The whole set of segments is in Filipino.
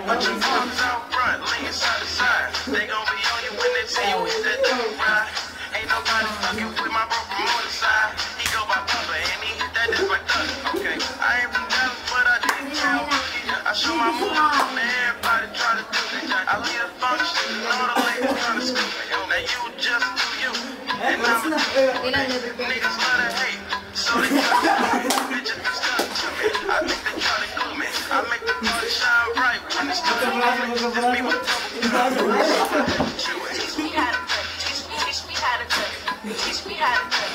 But you fuckers out front, lean side to side. They gon' be on you when they tell you it's that dope ride. Ain't nobody fucking with my bro from on the side. He go by Bubba and he hit that just like us. Okay, I ain't from Dallas, but I didn't tell Boogie. I show my moves, man, everybody try to do that. I lead a function, and all the ladies tryna scoop me. Now you just do you, and I'm niggas love to hate, so they got bitches be stuck to me. I think they try to glue me. I make the party shine bright when it's still me. It's me with double Teach me how to cut. Teach me how to cut. Teach me how to cut.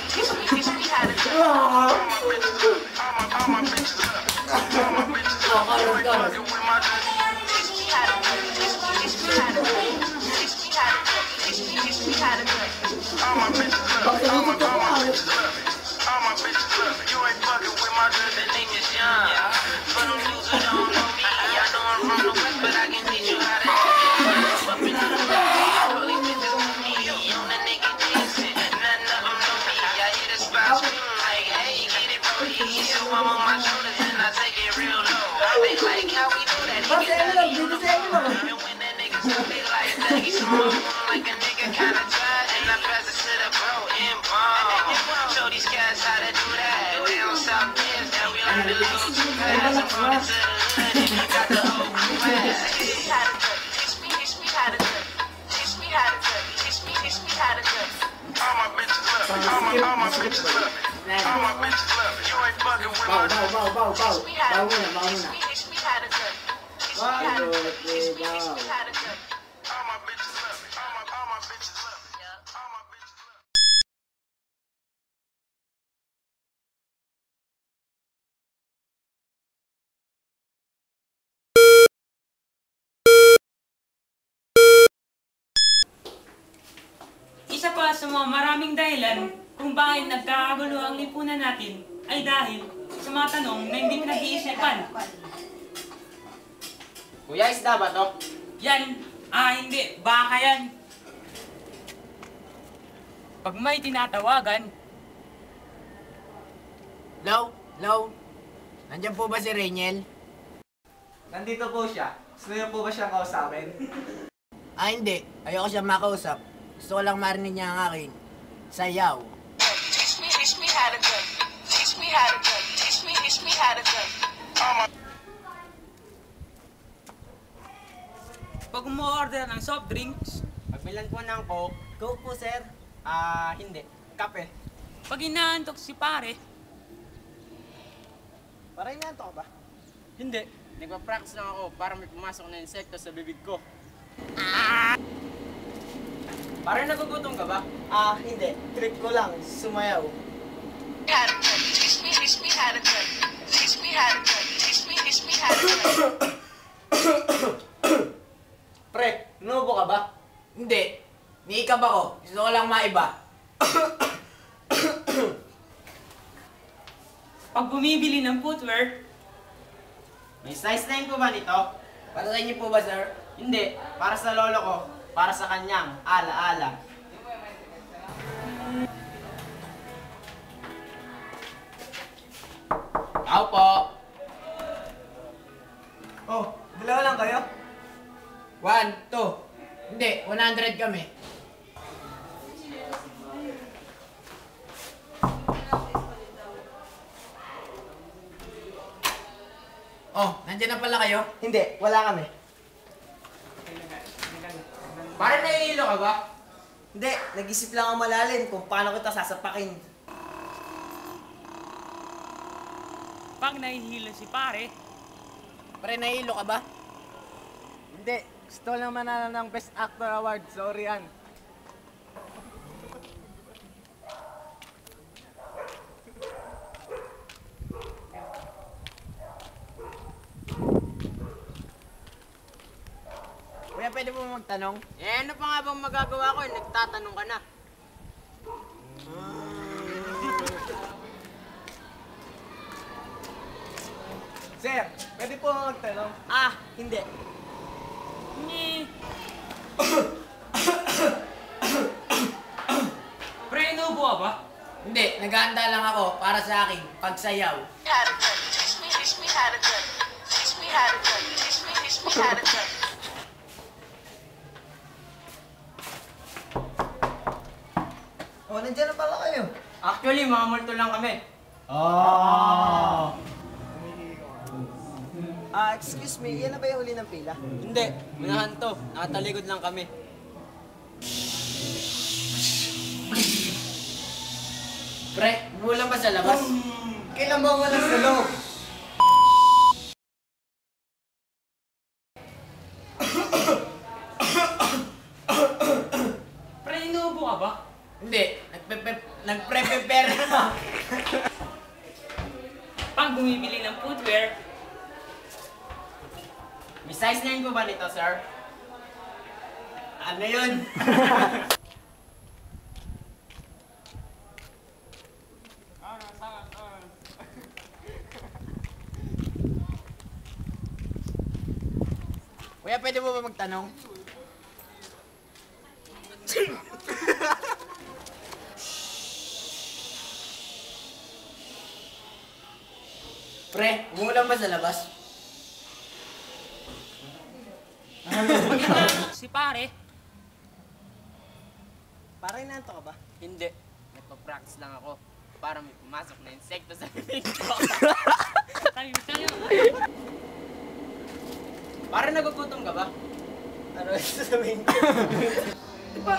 Teach me how to cut. All my bitches love me. All my bitches love me. All my bitches love me. You ain't fucking with my Teach me how to cut. Teach me how to cut. Teach me how to cut. Teach me how to cut. all my bitches love me. All my bitches love me. All my bitches love me. You ain't fucking with my The name is Young. For them dudes who don't know me, I know I'm from the West, but I can teach you how to act. Up in the all these bitches know me. On the nigga dancing, none of them know me. I hit a spot screaming like, hey, get it, Brody. So I'm on my shoulders and I take it real low. They like how we do that. He get that on the floor. And when that nigga stop, they like that. He's small, like a nigga kinda tired. And I pass it to the bro and bomb. Show these cats how to do that. Down south dance, now we learn to lose too fast. I'm running to the hood and got the whole crew fast. Teach me how to cut. Teach me how to cut. Teach me how to cut. Teach me how to cut. all my bitches love me. All my bitches love me. All my bitches love me. You ain't fucking with my Teach me how to cut. Teach me how to cut. Teach me how to cut. Teach me how to cut. all my bitches love me. All my bitches love me. All my bitches love me. Isa pa sa mga maraming dahilan kung bakit nagkakagulo ang lipunan natin ay dahil sa mga tanong na hindi pinag-iisipan. Kuya, isda ba to? Yan, hindi, baka yan. Pag may tinatawagan, Hello? Nandiyan po ba si Rainiel? Nandito po siya. Gusto niyo po ba siyang kausapin? Hindi. Ayoko siya makausap. Gusto ko lang marinig niya ang aking sayaw. Teach me how to cut. Teach me how to cut. Teach me how to cut. pag umu-order ng soft drinks, Pagbilan po ng Coke. Go po, sir. Hindi. Kape. pag inaantok si pare, Parang inaanto ka ba? Hindi. Nagpa-practice lang ako para may pumasok na insekto sa bibig ko. Parang nagugutom ka ba? Hindi. Trip ko lang. Sumayaw. How to cut. Teach me how to cut. Teach me how to cut. Teach me how to cut. Pre, nubo ka ba? Hindi. Niikab ako. Gusto ko lang maiba. pag bumibili ng footwear, May size 9 po ba nito? Para sa inyo po ba, sir? Hindi. Para sa lolo ko. Para sa kanyang ala-ala. Tao po. Oh, dalawa lang kayo? 1, 2. Hindi, 100 kami. Oh, nandiyan na pala kayo? Hindi. Wala kami. Parang nahihilo ka ba? Hindi. Nag-isip lang ako malalim kung paano kita sasapakin. pag nahihilo si pare, Pare, nahihilo ka ba? Hindi. Gusto lang manalo ng Best Actor Award. Sorry, Ann. Kuya, pwede mo magtanong? Ano pa nga bang magagawa ko? Nagtatanong ka na. Sir, pwede po magtanong? Hindi. Ni... Pre, inuubo ka ba? Hindi, naghahanda lang ako para sa aking pagsayaw. How to duck. Teach me how to duck. Teach me how to duck. Teach me how to duck. Oh, nandiyan na pala kayo. Actually, mga multo lang kami. Excuse me, yan na ba yung huli ng pila? Hindi, unahan to. Nakataligod lang kami. Pre, umulan ba sa labas? Kailan ba wala sa loob? Pre, inuubo ka ba? Hindi, nagpre-prepare na. Pag bumibili ng footwear, May size 9 po ba nito, sir? Ano yun? Kuya, pwede mo ba magtanong? Pre, umulan ba sa labas? si pare, Parang nanto ka ba? Hindi. Nagpa-practice lang ako para may pumasok na insekto sa bibig ko. tayo. Para nagugutom ka ba? Ano sasabihin ko? Diba,